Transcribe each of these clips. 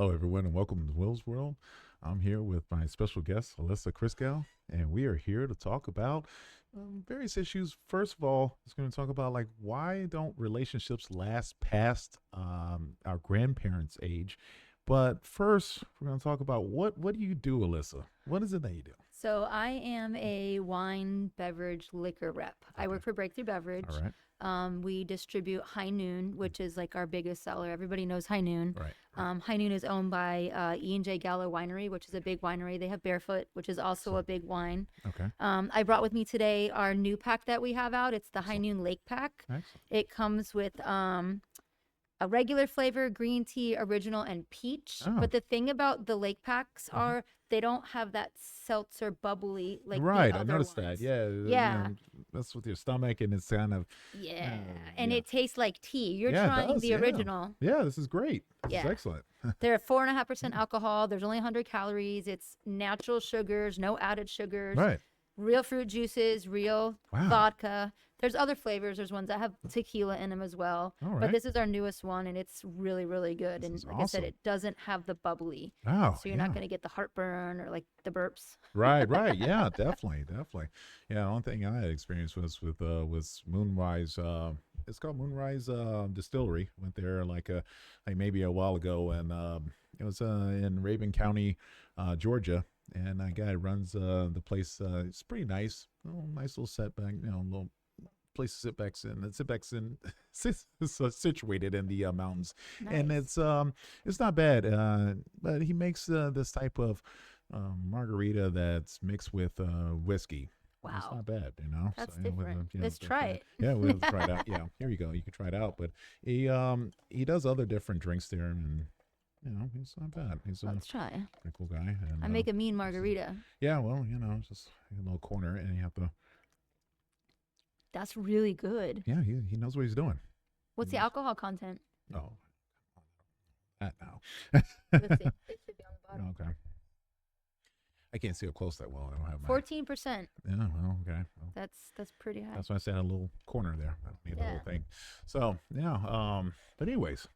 Hello, everyone, and welcome to Will's World. I'm here with my special guest, Alyssa Criscal, and we are here to talk about various issues. First of all, it's going to talk about like why don't relationships last past our grandparents' age. But first, we're going to talk about what do you do, Alyssa? What is it that you do? So I am a wine, beverage, liquor rep. I work for Breakthrough Beverage. All right. We distribute High Noon, which is like our biggest seller. Everybody knows High Noon. Right. High Noon is owned by E&J Gallo Winery, which is a big winery. They have Barefoot, which is also a big wine. Okay. I brought with me today our new pack that we have out. It's the High Excellent. Noon Lake Pack. Excellent. It comes with a regular flavor, green tea, original, and peach. Oh. But the thing about the lake packs are they don't have that seltzer bubbly like Right, the I other noticed ones. that. Yeah. Yeah. That's with your stomach, and it's kind of. Yeah. And yeah. it tastes like tea. You're Yeah, it trying does, the yeah. original. Yeah, this is great. This is Yeah. excellent. They're 4.5% alcohol. There's only 100 calories. It's natural sugars, no added sugars. Right. Real fruit juices, real Wow. vodka. There's other flavors. There's ones that have tequila in them as well. All right. But this is our newest one, and it's really, really good. This And is like I said, awesome. it doesn't have the bubbly. Oh, So you're not going to get the heartburn or like the burps. Right, right. Yeah, definitely, definitely. Yeah, the only thing I had experience was Moonrise. It's called Moonrise Distillery. Went there like maybe a while ago, and it was in Raven County, Georgia. And a guy runs the place. It's pretty nice. Nice little setback. Little place to sit back in. It sit back in, situated in the mountains, and Nice. it's not bad. But he makes this type of margarita that's mixed with whiskey. It's Wow. not bad, you know. That's So, you know, with different. the- you know, Let's the- try it. Yeah, we'll try it out. Yeah, here you go. You can try it out. But he does other different drinks there, and he's not bad. He's Let's try. a cool guy. And I make a mean margarita. yeah, well, it's just a little corner, and you have to. That's really good. Yeah, he knows what he's doing. What's the Yes. alcohol content? Oh, that now. Let's see. It should be on the bottom. Okay. I can't see up close that well. I don't have my. 14%. Yeah. Well, okay. Well, That's pretty high. that's why I said a little corner there. I don't need the whole Yeah. thing. So yeah. But anyways,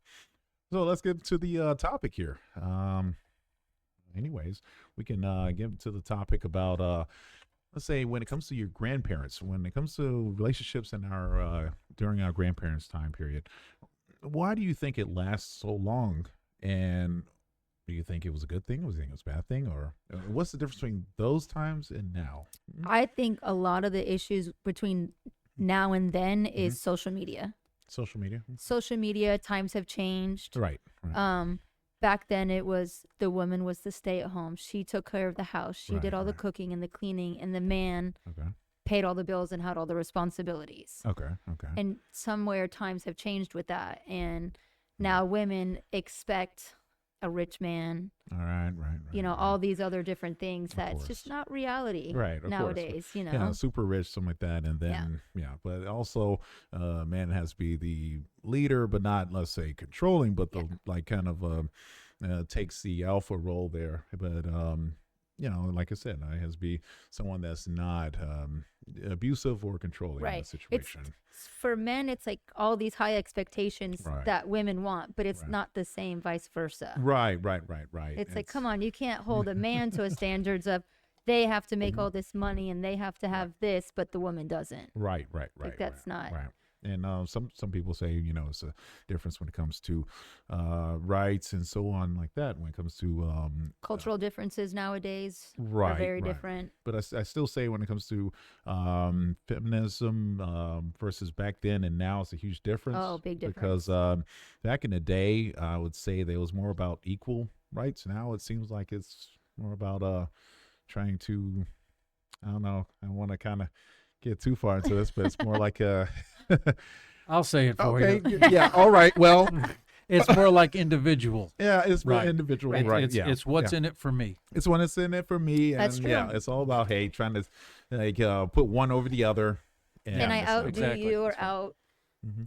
so let's get to the topic here. Anyways, we can get to the topic about let's say when it comes to your grandparents, when it comes to relationships in our during our grandparents' time period. Why do you think it lasts so long? And do you think it was a good thing? Was you think it was a bad thing? Or what's the difference between those times and now? I think a lot of the issues between now and then is social media. Social media? Social media, times have changed. Right. Right. Back then it was the woman was the stay at home. She took care of the house. She Right, did all the right. cooking and the cleaning, and the man Okay. paid all the bills and had all the responsibilities. Okay. Okay. And somewhere times have changed with that. And now women expect a rich man, All right. Right. Right. right. all these other different things Of that's course. just not reality Right, of course. nowadays, Yeah, super rich, something like that, and Yeah. then but also, man has to be the leader, but not let's say controlling, but the like kind of takes the alpha role there. But like I said, it has to be someone that's not abusive or controlling in Right. the situation. For men, it's like all these high expectations Right. that women want, but it's Right. not the same vice versa. Right, right, right, right. It's like, come on, you can't hold a man to a standards of they have to make all this money and they have to have this, but the woman doesn't. Right, right, right. Like, that's right, not- right. And some people say it's a difference when it comes to rights and so on like that. When it comes to Cultural differences nowadays are right, very right. different. But I still say when it comes to feminism versus back then and now, it's a huge difference. Oh, big Because back in the day, I would say there was more about equal rights. Now it seems like it's more about trying to, I don't know, I want to kind of get too far into this, but it's more like I'll say it for okay, you. yeah, all right, well, It's more like individual. yeah, it's more Right. individual, It's, right? it's, Yeah, it's what's yeah. in it for me. It's when it's in it for me, and That's yeah, true. it's all about trying to like put one over the other. And Can I it's outdo exactly. you or That's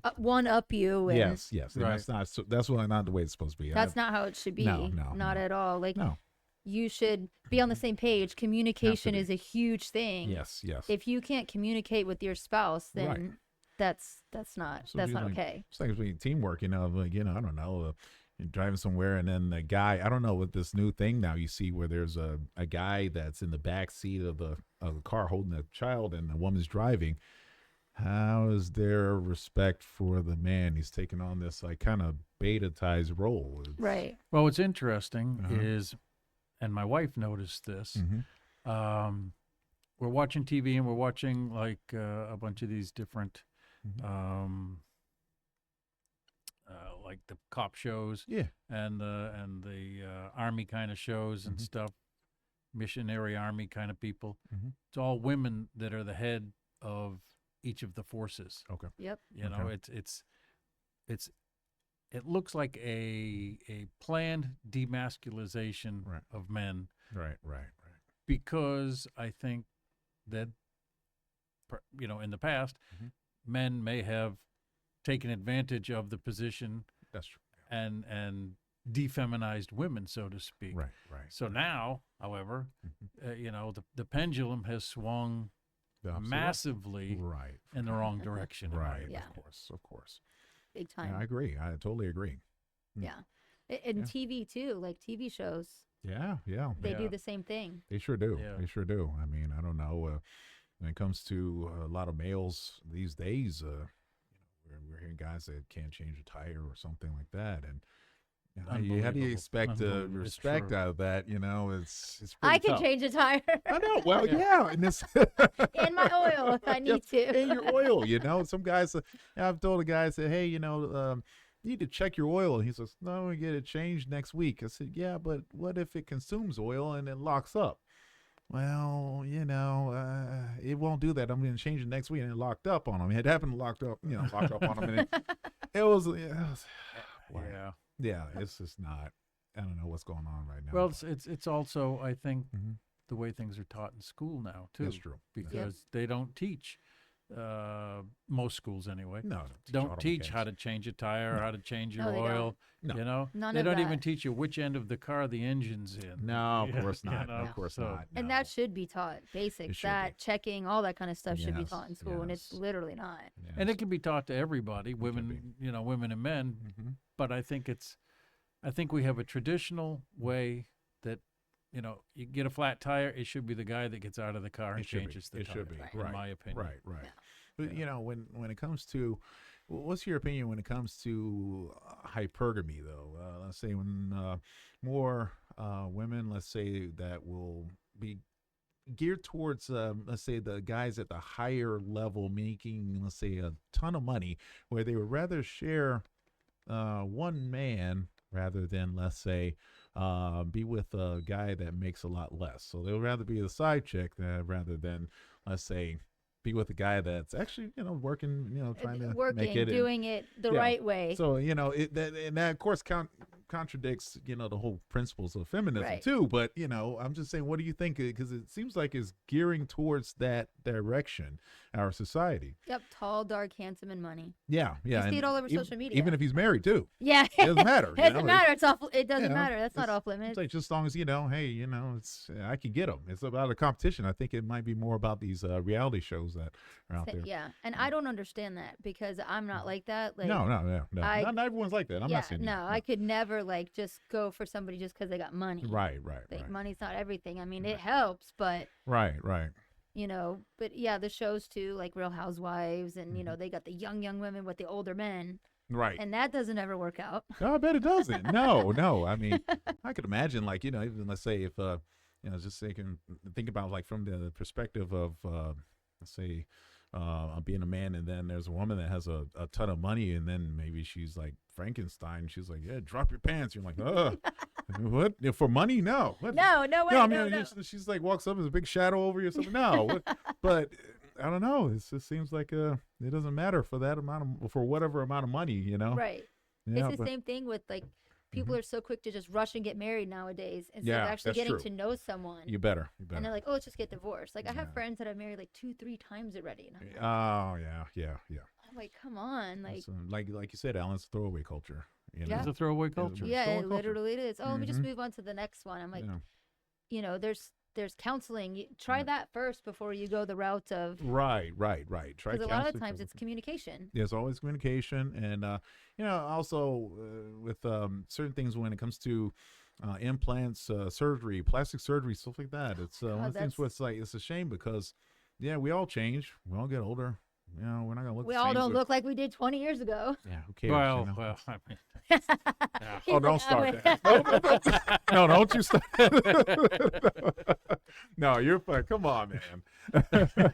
right. one up you? And Yes, yes, and Right. that's not that's really not the way it's supposed to be. That's not how it should be. No, Not no. at all. Like, no. you should be on the same page. Communication be. is a huge thing. Yes, yes. If you can't communicate with your spouse, then Right. that's not So that's do not like- okay. It's like between teamwork, like I don't know, you're driving somewhere, and then the guy, I don't know, with this new thing now you see where there's a guy that's in the back seat of the car holding a child, and the woman's driving. How is there respect for the man? He's taking on this like kind of beta-tized role. Right. Well, what's interesting Uh-huh. is, and my wife noticed this. Mm-hmm. We're watching TV and we're watching like a bunch of these different, Mhm. like the cop shows Yeah. and the army kind of shows and Mhm. stuff, missionary army kind of people. Mhm. It's all women that are the head of each of the forces. Okay. Yep. You know, Okay. it looks like a planned demasculization Right. of men, Right. Right. because I think that in the past, Mhm. men may have taken advantage of the position That's true. and defeminized women, so to speak. Right. Right. So now, however, Mhm. the pendulum has swung The opposite way. massively Right. in the wrong direction. in my Right. opinion. Yeah. Of course. Of course. Big Yeah, time. I agree. I totally agree. Yeah. And Yeah. TV too, like TV shows, Yeah. Yeah. they do Yeah. the same thing. They sure do. Yeah. They sure do. I mean, I don't know. When it comes to a lot of males these days, we're hearing guys that can't change a tire or something like that, and how do you Unbelievable. expect Unbelievable. It's respect true. out of that? It's I pretty can tough. change a tire I know. Well, Yeah. yeah, and this and my oil if I need to. and your oil. Some guys. I've told a guy, I said, hey, you need to check your oil. And he says, no, we get it changed next week. I said, yeah, but what if it consumes oil and it locks up? Well, it won't do that. I'm going to change it next week, and it locked up on him. It happened locked up on him, and it was wow. Yeah. It's just not. I don't know what's going on right now. Well, it's also, I think, Mhm. the way things are taught in school now too. That's true. Because they don't teach, most schools anyway. No, Don't teach how to change a tire, how to change your No, they don't. oil. No. None They of don't that. even teach you which end of the car the engine's in. No, of Yeah, course not. know, Of course so- not. And no. that should be taught. Basics, should that checking, all that kind of stuff should be Yes, taught in school, and it's yes. literally not. Yes. And it can be taught to everybody, should women, women and men. Mhm. But I think we have a traditional way that, you get a flat tire, it should be the guy that gets out of the car and It should be. changes the It tire. should be. Right. In Right. my opinion. Right. Yeah. But when it comes to, what's your opinion when it comes to hypergamy, though? Let's say when more women, let's say, that will be geared towards, let's say, the guys at the higher level making, let's say, a ton of money, where they would rather share one man rather than, let's say, be with a guy that makes a lot less. So they'll rather be the side chick rather than, let's say, be with a guy that's actually, working, trying to Working, make it. doing it the Yeah. right way. So, that of course contradicts, the whole principles of feminism Right. too. But, I'm just saying, what do you think? Because it seems like it's gearing towards that direction, our society. Yep, tall, dark, handsome, and money. Yeah. Yeah. see it and all over even, social media. Even if he's married too. Yeah, It doesn't matter. it doesn't matter. It's off. It doesn't Yeah, matter. That's not it's- off limits. It's like, just as long as, hey, it's I can get them. It's about a competition. I think it might be more about these reality shows that are out there. Yeah, and I don't understand that because I'm not like that. Like, No. I- Not everyone's like that. I'm yeah, not saying you. no, I could never like just go for somebody just because they got money. Right. Like, money's not everything. I mean, it helps, but Right. but yeah, the shows too, like Real Housewives, and Mm-hmm. they got the young women with the older men, Right. and that doesn't ever work out. No, I bet it doesn't. No. I mean, I could imagine, like, even let's say if, just think about, like, from the perspective of, let's say, being a man, and then there's a woman that has a ton of money, and then maybe she's like Frankenstein. She's like, yeah, drop your pants. You're like, what? For money? No. What? No way. No, I mean, no. she's like walks up, there's a big shadow over you or something. No, but I don't know. It just seems like it doesn't matter for that for whatever amount of money, Right. Yeah, It's the same thing with like people are so quick to just rush and get married nowadays instead Yeah, of actually that's getting true. to know someone. You better. And they're like, oh, let's just get divorced. Like I have Yeah. friends that I've married like 2-3 times already. And I'm like, Oh yeah. I'm like, come on, like. Like you said, Alan, it's throwaway culture. Yeah. It's a throwaway culture. Yeah, Stolen it culture. literally is. Oh, let me just Mhm. move on to the next one. I'm like, Yeah. there's there's counseling. Try that first before you go the route of, Right. Try because a lot of counseling times first. it's communication. There's always communication, and also with certain things when it comes to implants, surgery, plastic surgery, stuff like that. It's one of the things where it's like it's a shame because, yeah, we all change, we all get older. You know, we're not gonna look. We the all same, don't so- look like we did 20 years ago. Yeah, who cares? Well, you know? well, I mean, He's Oh, don't like, start wait. that. No, don't you start. No, you're fine. Come on, man.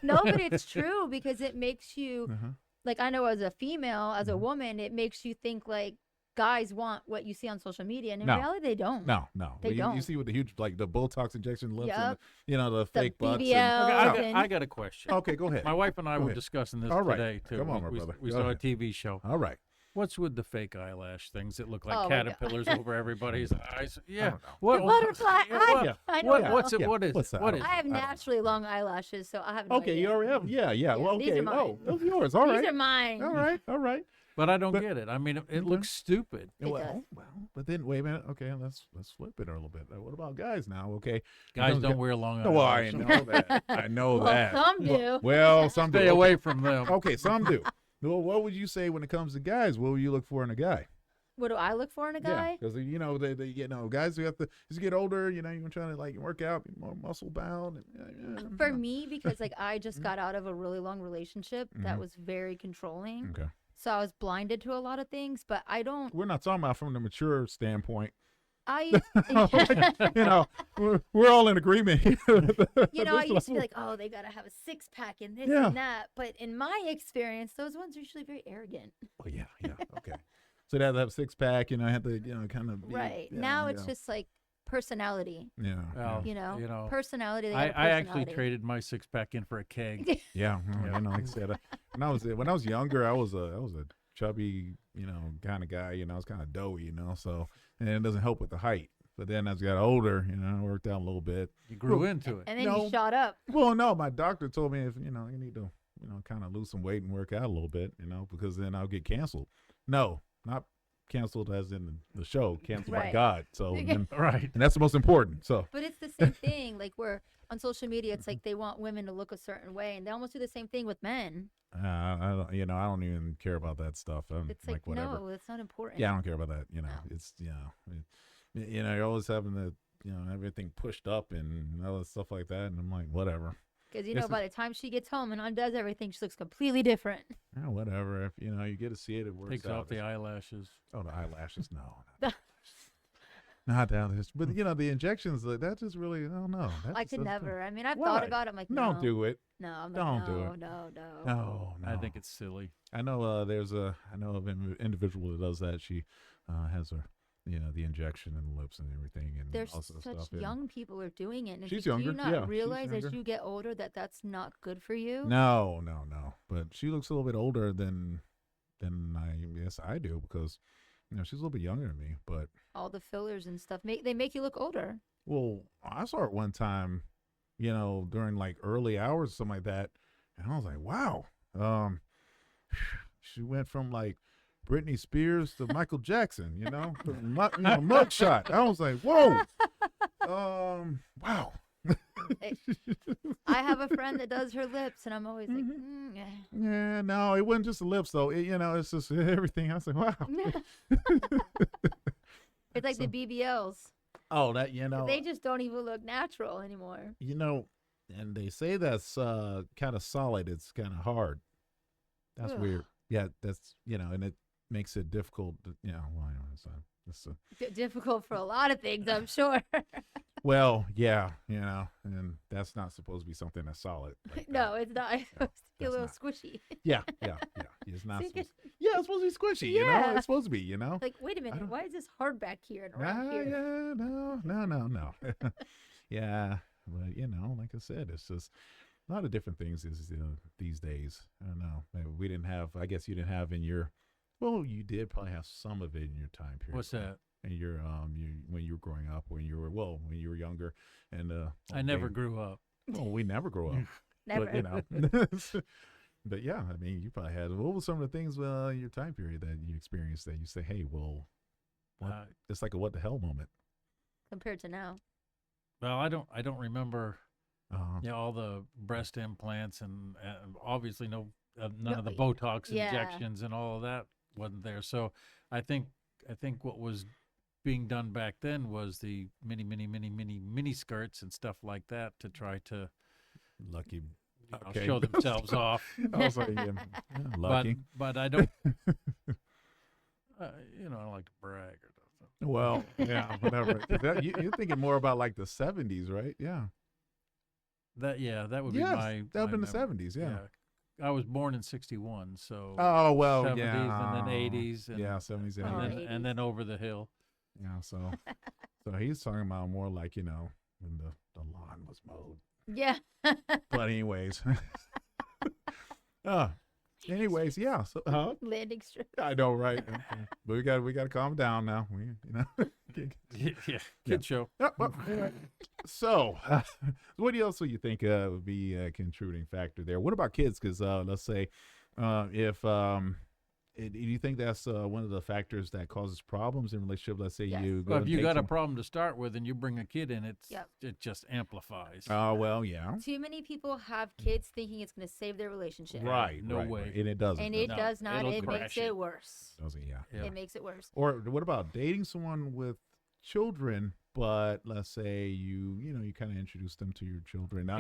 No, but it's true because it makes you, Uh-huh. like, I know as a female, as a woman, it makes you think like guys want what you see on social media, and in No. reality, they don't. No. They You don't. see with the huge, like the Botox injection lips, and Yep. the fake butts. BBL. okay, and- I got a question. Okay, go ahead. My wife and I Go were ahead. discussing this All right. today too. Come on, my we, brother. we Go saw ahead. a TV show. All right. What's with the fake eyelash things that look like Oh, my God. caterpillars over everybody's eyes? Yeah. don't know. What? The butterfly yeah, eye. what- I don't what- know. What's it? Yeah, What is? what's that? What I is? don't I have know. naturally long eyelashes, so I have no Okay, idea. you already have. Yeah. Yeah, Well, these okay. are mine. Oh, those are yours. All right. These are mine. All right. But I don't But- get it. I mean, it Okay. looks stupid. It well, does. but then wait a minute. Okay, let's flip it a little bit. What about guys now? Okay, Guys Comes don't ga- wear long No, I eyelashes. know that. I know Well, that. some do. Well, some do. Stay away from them. Okay, some do. Well, what would you say when it comes to guys? What would you look for in a guy? What do I look for in a guy? because they guys who have to as you get older, you're trying to like work out, be more muscle bound. And, For me, because like I just got out of a really long relationship that Mhm. was very controlling. okay, So I was blinded to a lot of things, but I don't. we're not talking about from the mature standpoint. I, We're all in agreement. Here. I used to be like, oh, they gotta have a six pack and this Yeah. and that. But in my experience, those ones are usually very arrogant. Oh yeah, okay. So they have to have a six pack, have to, kind of. Right now, it's just like personality. Yeah. Well, Personality. They I got a actually personality. traded my six pack in for a keg. Yeah. Like I said, when I was younger, I was a chubby, kind of guy. I was kind of doughy, so and it doesn't help with the height. But then as I got older, I worked out a little bit. You grew into it. And then No. you shot up. Well, no, my doctor told me if you need to, kind of lose some weight and work out a little bit, because then I'll get canceled. No, not canceled as in the show, canceled by Right. God. So, Right. and that's the most important. So, But it's the same thing. Like we're on social media, it's like they want women to look a certain way, and they almost do the same thing with men. I don't even care about that stuff. I'm It's like, whatever. no, it's not important. Yeah, I don't care about that. No. It's you're always having the everything pushed up and all that stuff like that, and I'm like, whatever. Because Yes, by the time she gets home and undoes everything, she looks completely different. Yeah, whatever. If you get to see it, it works Takes out. off the eyelashes. Oh, the eyelashes, no. Not the eyelashes. But the injections, that just really, I don't know. I could never. I mean, I've Why? thought about it. I'm like, no, Don't do it. No, I'm like, Don't no, do it. no. No. I think it's silly. I know. I know of an individual that does that. She has her, the injection in the lips and everything, and There's all sorts of such stuff. and- young people are doing it. And She's do younger, you not yeah, she's realize as younger. you get older that that's not good for you? No. But she looks a little bit older than I do because she's a little bit younger than me. But All the fillers and stuff they make you look older. well, I saw it one time, during like early hours or something like that, and I was like, wow. She went from like Britney Spears to Michael Jackson, mugshot. I was like, whoa. Wow. I have a friend that does her lips, and I'm always like, Mm-hmm. yeah. Yeah, no, it wasn't just the lips though. It's just everything. I was like, wow. It's like the BBLs. Oh, that They just don't even look natural anymore. and they say that's kind of solid. It's kind of hard. That's Ugh. weird. Yeah, that's and it makes it difficult. Well, it's Difficult for a lot of things, I'm sure. well, yeah, and that's not supposed to be something that's solid. Like No, that. it's not. It's supposed to be a that's little squishy. Yeah. It's not. So you Supposed yeah, it's supposed to be squishy. Yeah. It's supposed to be. Like, wait a minute, don't- why is this hard back here and around here? Yeah, no. Yeah, but like I said, it's just a lot of different things these days. I don't know. Maybe we didn't have. I guess you didn't have in your. Well, you did probably have some of it in your time period. What's that? And your when you were growing up, when you were younger, and I never grew up. Well, we never grow up. Never. But but yeah, I mean, you probably had. What were some of the things in your time period that you experienced that you say, hey, well, what? It's like a what the hell moment. Compared to now. Well, I don't remember Uh, all the breast implants and obviously none No, of the Botox yeah. injections and all of that wasn't there. So I think what was being done back then was the mini skirts and stuff like that to try to lucky. show Okay. themselves off. I was like, yeah, lucky. But I don't I don't like to brag or nothing. Well, yeah, whatever. 'Cause that, you're thinking more about like the 70s, right? Yeah. That would Yes, be my that would my been the memory. 70s, yeah. I was born in '61, so Oh, well, 70s yeah. and then 80s and Yeah, 70s and Oh, and 80s. then, and then over the hill. Yeah, so he's talking about more like, when the lawn was mowed. Yeah. But anyways. uh, anyways, yeah. So, Landing strip. I know, right? But we got to calm down now. Yeah, kid show. Yeah, well, anyway. So, what else do you think would be a contributing factor there? What about kids? Because let's say, if do you think that's one of the factors that causes problems in relationship? Let's say Yes. you go Well, if and you date got a some- problem to start with and you bring a kid in, it just amplifies. Oh, well, yeah. Too many people have kids thinking it's going to save their relationship. Right. No right, way. right. And it doesn't. And does it No, does not. it'll It makes crash it. it worse. Doesn't, yeah. Yeah. It makes it worse. Or what about dating someone with children, but let's say you kind of introduce them to your children now,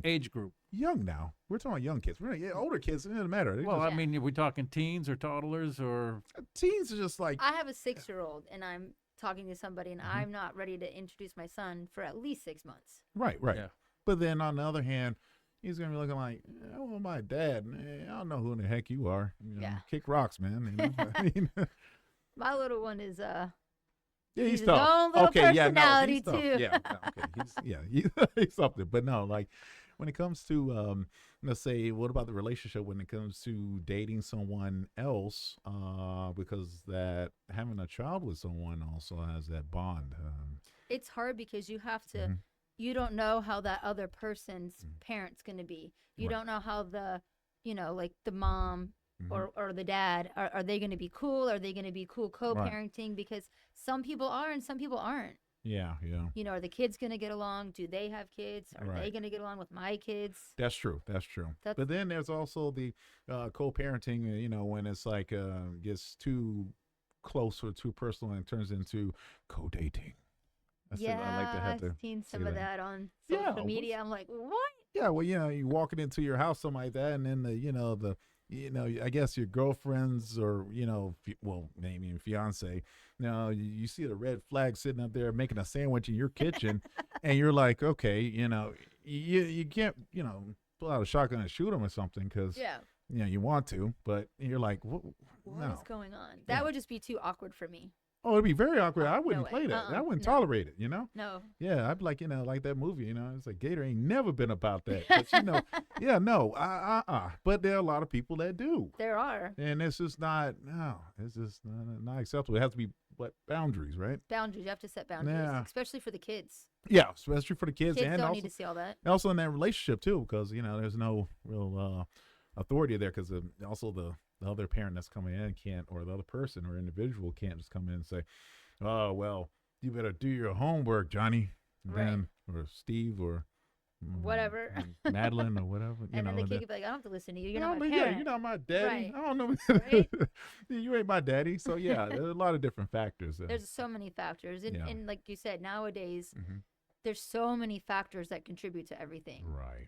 age group. young now. We're talking about young kids. We're not, older kids. It doesn't matter. They Well, just- I mean, are we talking teens or toddlers or teens are just like I have a 6-year-old, and I'm talking to somebody, and Mm-hmm. I'm not ready to introduce my son for at least 6 months. right. Yeah. But then on the other hand, he's gonna be looking like, I want my dad. I don't know who in the heck you are. Yeah. Kick rocks, man. I mean, My little one is yeah, He's he's his tough. own little Okay, yeah, no, personality, he's tough. too. Yeah, no, okay, he's something. But no, like when it comes to let's say, what about the relationship when it comes to dating someone else? Because that having a child with someone also has that bond. it's hard because you have to Mhm. you don't know how that other person's parent's going to be. You Right. don't know how the like the mom Mhm. or the dad are they going to be cool? Are they going to be cool co-parenting? Because some people are and some people aren't. Yeah, yeah. Are the kids going to get along? Do they have kids? Are they Right. going to get along with my kids? That's true. That's true. That's- But then there's also the co-parenting. When it's like gets too close or too personal and it turns into co-dating. Yeah, I like to have to I've seen some say of that. that on Yeah, social media. I'm like, what? Yeah, well, you walking into your house, something like that, and then I guess your girlfriends or well, maybe your fiance, you see the red flag sitting up there making a sandwich in your kitchen, and you're like, okay, you can't pull out a shotgun and shoot them or something because Yeah. you want to, but you're like, what? What is No. going on? That Yeah. would just be too awkward for me. Oh, it'd be very awkward. I No wouldn't way. play that. I wouldn't No. tolerate it. No. Yeah, I'd like like that movie. It's like Gator ain't never been about that. But yeah, no, But there are a lot of people that do, There are and it's just not. No, it's just not acceptable. It has to be boundaries, right? boundaries. You have to set boundaries, Yeah. especially for the kids. Yeah, especially for the kids, Kids and don't also, need to see all that. also in that relationship too, because there's no real authority there, because also the other parent that's coming in can't, or the other person or individual can't just come in and say, oh well, you better do your homework, Johnny, and Right. then or Steve or Whatever. Madeline or whatever. And then the and kid could be like, I don't have to listen to you. You're no, not my but parent. yeah, you're not my daddy. Right. I don't know. Right? You ain't my daddy. So yeah, there's a lot of different factors. There's so many factors. And, Yeah. and like you said, nowadays, Mhm. there's so many factors that contribute to everything. Right.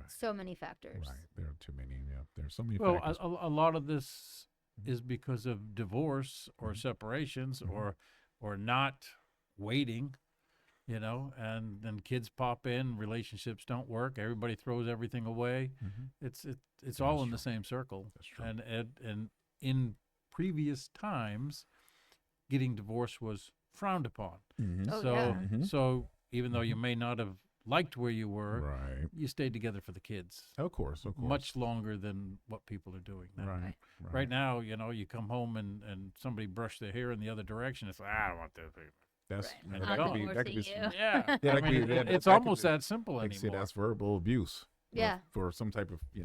So many factors. Right. There are too many. Yeah. There's so many well, factors. a lot of this is because of divorce or Mhm. separations Mhm. or not waiting, and then kids pop in, relationships don't work, everybody throws everything away. Mhm. It's all That's in the true. same circle. That's true. And in previous times, getting divorced was frowned upon. Mhm. Oh, so yeah. Mhm. so even though you may not have liked where you were, Right. you stayed together for the kids Of course. much longer than what people are doing now. Right. Right now, you come home and somebody brushed their hair in the other direction. It's like, I don't want that. That's Right. And that I'm could be that could be divorcing you. Yeah, Yeah, I that could mean, be- that- it's that could almost be- that simple like say anymore. that's verbal abuse. Yeah. For some type of yeah.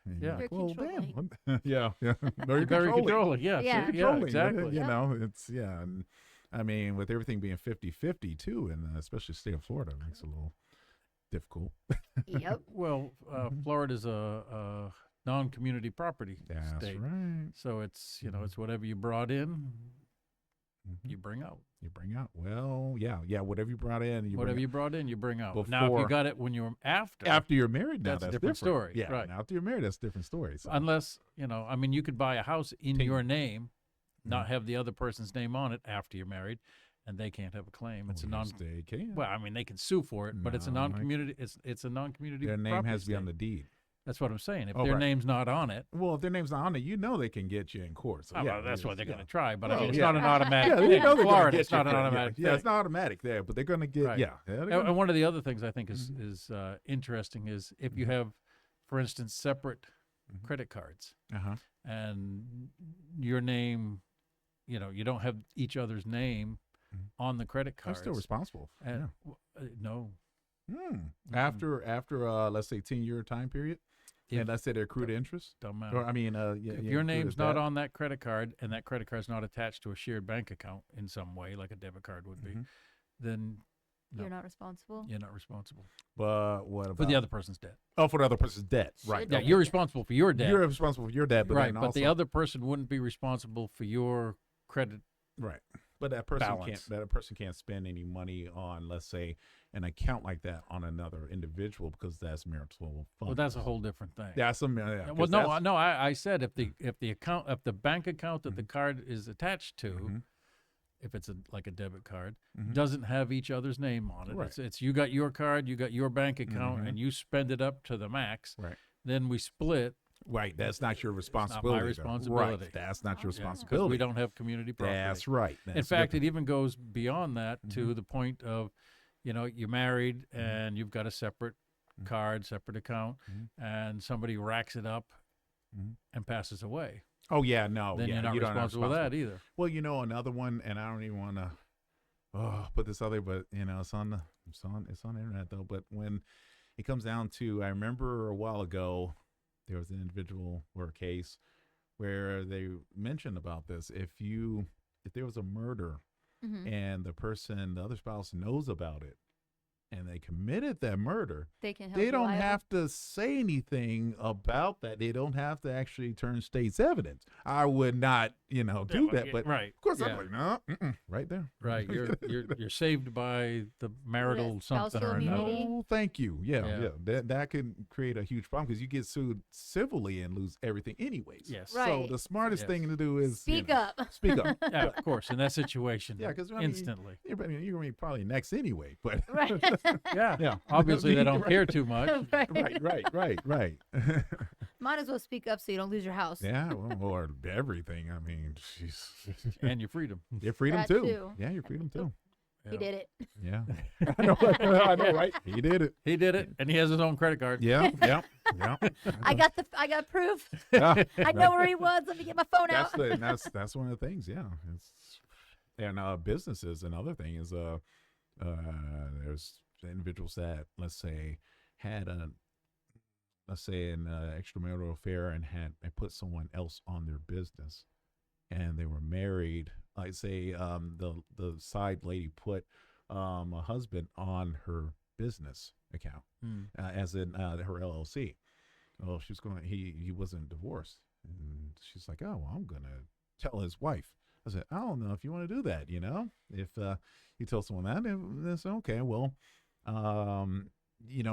And you're Yeah. like, Very well, damn. controlling. yeah. Very Very controlling. controlling. Yeah, Yeah. yeah, Controlling, exactly. Yeah. it's yeah. And I mean, with everything being 50-50 too, and especially state of Florida, it makes it a little difficult. Yep. Well, Mhm. Florida's a non-community property That's state, right. so it's it's whatever you brought in, Mhm. you bring out. You bring out. Well, yeah. Whatever you brought in, you Whatever bring you brought in, you bring out. Before, Now, if you got it when you were after you're married, now that's a that's different story, Yeah, right. now after you're married, that's a different story. So. unless I mean, you could buy a house in Take- your name, not Mhm. have the other person's name on it after you're married, and they can't have a claim. It's a non. Yes, they can. Well, I mean, they can sue for it, but it's a No, non-community. It's a non-community. Their name property has to be on state. the deed. That's what I'm saying. If Oh, their right. name's not on it, Well, if their name's not on it, you know they can get you in court. So, well, that's what they're going to to try. But I Well, mean, it's yeah. not an automatic. Yeah, thing. you know In they're Florida, going to get it's not you an for it. automatic. Yeah, thing. it's not automatic there, but they're going to get. Right. Yeah, they're And gonna- one of the other things I think is Mhm. is interesting is if you Mhm. have, for instance, separate Mhm. credit cards uh-huh. and your name, you don't have each other's name Mhm. on the credit I'm cards. still responsible. And no, After let's say 10-year time period, If- and let's say they accrued interest, don't matter. or I mean, If your name's not on that credit card and that credit card's not attached to a shared bank account in some way, like a debit card would be, Mhm. then No. You're not responsible. you're not responsible But what about for the other person's debt. Oh, for the other person's debt, Should right? Yeah, Okay. you're responsible for your debt, You're responsible for your debt, but right? then But the also- other person wouldn't be responsible for your credit. Right. But that person Balance. can't spend any money on, let's say, an account like that on another individual because that's marital funds. Well, that's a whole different thing. Yeah, some. Yeah, Well, 'cause no, that's- no. I said if the bank account that the Mhm. card is attached to, Mhm. if it's like a debit card, Mhm. doesn't have each other's name on it. Right. It's you got your card, you got your bank account, Mhm. and you spend it up to the max. Right. Then we split. Right. That's not your not my responsibility. though. responsibility. Right. That's not your Yeah. 'Cause we Because responsibility. we don't have community property. That's right. In That's fact, different. it even goes beyond that to Mhm. the point of, you're married and you've got a separate Mhm. card, separate account, Mhm. and somebody racks it up Mhm. and passes away. Oh yeah, no. Then yeah, you're not you don't have responsible for that either. Well, another one, and I don't even want to put this other, but it's on the internet though. But when it comes down to, I remember a while ago, there was an individual or a case where they mentioned about this. If there was a murder Hmm. and the other spouse knows about it, and they committed that murder, They can help. they you don't liable. have to say anything about that. They don't have to actually turn state's evidence. I would not, do that. But right, of course, yeah. I'm like, no, right there. right. You're saved by the marital something spousal or another. immunity? No, thank you. Yeah, Yeah. yeah. That could create a huge problem because you get sued civilly and lose everything anyways. Yes. So Right. the smartest Yes. thing to do is Speak up. Speak up. Yeah, of course. In that situation, Yeah, 'cause, I mean, instantly. You're going to be probably next anyway. But Right. Yeah, yeah, obviously they don't Right. care too much. right. Might as well speak up so you don't lose your house. Yeah, well, or everything. I mean, jeez. And your freedom. Your freedom That too. too. Yeah, your freedom too. He Yeah. did it. Yeah. I know, right? He did it. He did it, and he has his own credit card. Yeah. I got proof. Yeah. I know where he was. Let me get my phone That's out. that's one of the things. Yeah. And businesses, another thing is there's individuals that, let's say, had an extramarital affair and put someone else on their business, and they were married. Like say the side lady put a husband on her business account, Mm. as in her LLC. Well, he wasn't divorced, and she's like, oh, well, I'm gonna tell his wife. I said, I don't know if you want to do that. If you tell someone that, then say, okay, well,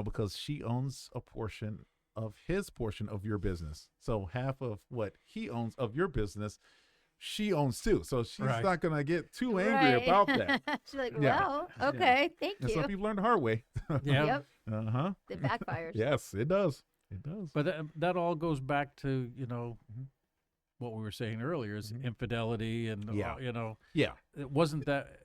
because she owns a portion of his portion of your business, so half of what he owns of your business, she owns too. So she's Right. not gonna get too angry Right. about that. She's like, Yeah. well, okay, thank And you. some people learn the hard way. Yeah. Yep. Uh-huh. It backfires. Yes, it does. It does. But that all goes back to Mhm. what we were saying earlier is Mhm. infidelity and Yeah. it wasn't that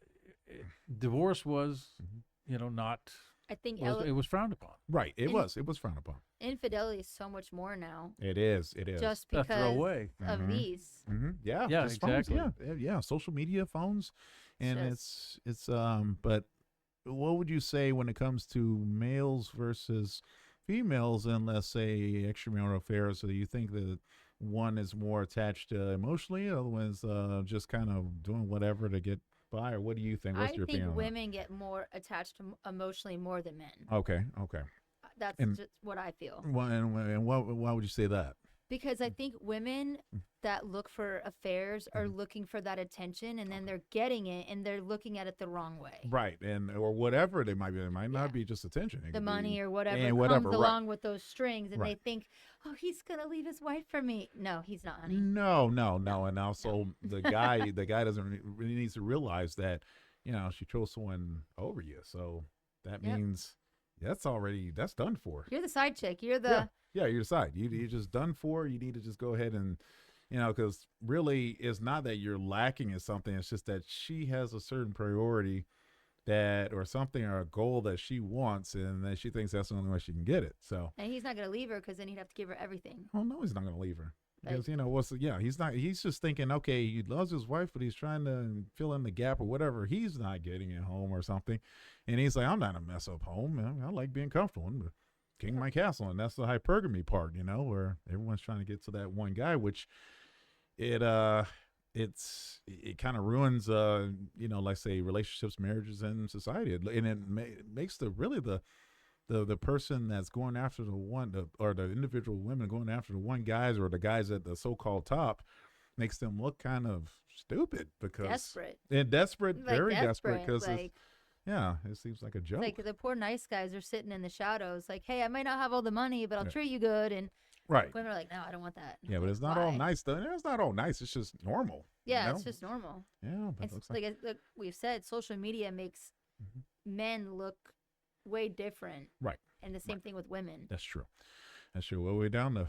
divorce was Mhm. not I think it was frowned upon. Right. It In- was frowned upon. infidelity is so much more now, It is. It is. just A because throwaway. of Mhm. these. Yeah. Yeah, just phones, exactly. Yeah. Social media, phones, and Just- it's. But what would you say when it comes to males versus females in, let's say, extramarital affairs? So you think that one is more attached emotionally, the other one's just kind of doing whatever to get buy, or what do you think? I What's your think opinion on women get more attached to emotionally more than men. that? Okay, okay. That's And just what I feel. and why would you say that? Because I think women that look for affairs are looking for that attention, and then they're getting it, and they're looking at it the wrong way. Right, and or whatever they might be. It might Yeah. not be just attention. It The could money be, or whatever and comes whatever, right. along with those strings, and they Right. think, oh, he's gonna leave his wife for me. No, he's not, honey. No, and also the guy doesn't really needs to realize that, she chose someone over you. So that Yep. means that's done for. You're the side chick. You're the Yeah, you decide. You're just done for. You need to just go ahead and, because really it's not that you're lacking in something. It's just that she has a certain priority or something or a goal that she wants, and that she thinks that's the only way she can get it. So, and he's not gonna leave her because then he'd have to give her everything. oh no, he's not going to leave her. Like- Because, he's not, he's just thinking, okay, he loves his wife, but he's trying to fill in the gap or whatever. He's not getting at home or something. And he's like, I'm not a mess up home. I like being comfortable. I'm the king of my castle. And that's the hypergamy part, where everyone's trying to get to that one guy, which it kind of ruins, like say relationships, marriages, and society. And it makes the person that's going after or the individual women going after the one guys or the guys at the so-called top makes them look kind of stupid because Desperate. and desperate, Like very desperate because Like, it seems like a joke. like the poor nice guys are sitting in the shadows. Like, hey, I might not have all the money, but I'll Yeah. treat you good. And Right. women are like, no, I don't want that. Yeah, but it's not Why? all nice though. It's not all nice. It's just normal. Yeah, it's just normal. Yeah, but it It's looks like, like we've said, social media makes Mhm. men look way different. Right. And the same thing with women. That's true. Well, we're down to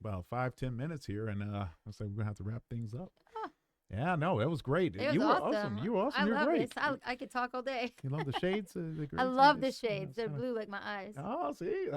about 5-10 minutes here, and looks like we're gonna have to wrap things up. Oh. Yeah, no, it was great. It was You were awesome. You were awesome. I You're love great. this. I could talk all day. You love the shades. The I love the shades. They're blue like my eyes. Oh, see,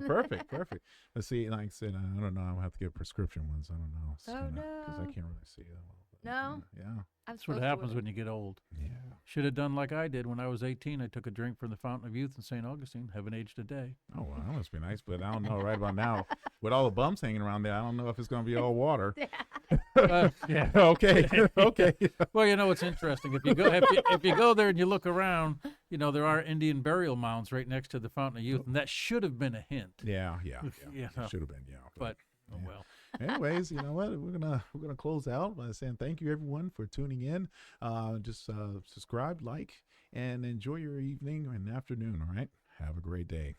perfect. But see, like I said, I don't know. I'll have to get prescription ones. I don't know. Oh, because I no. can't really see that well. But, No? Yeah. I'm That's what supposed to happens wear- when you get old. Yeah. Should have done like I did when I was 18. I took a drink from the Fountain of Youth in St. Augustine. Haven't aged a day. Oh, well, that must be nice. But I don't know. Right about now, with all the bumps hanging around there, I don't know if it's going to be all water. Yeah. Okay. Okay. Well, it's interesting. If you go there and you look around, there are Indian burial mounds right next to the Fountain of Youth, and that should have been a hint. Yeah. You know. Should have been. Yeah. But oh Yeah. well. Anyways, you know what? We're gonna close out by saying thank you everyone for tuning in. Just subscribe, like, and enjoy your evening and afternoon. All right. Have a great day.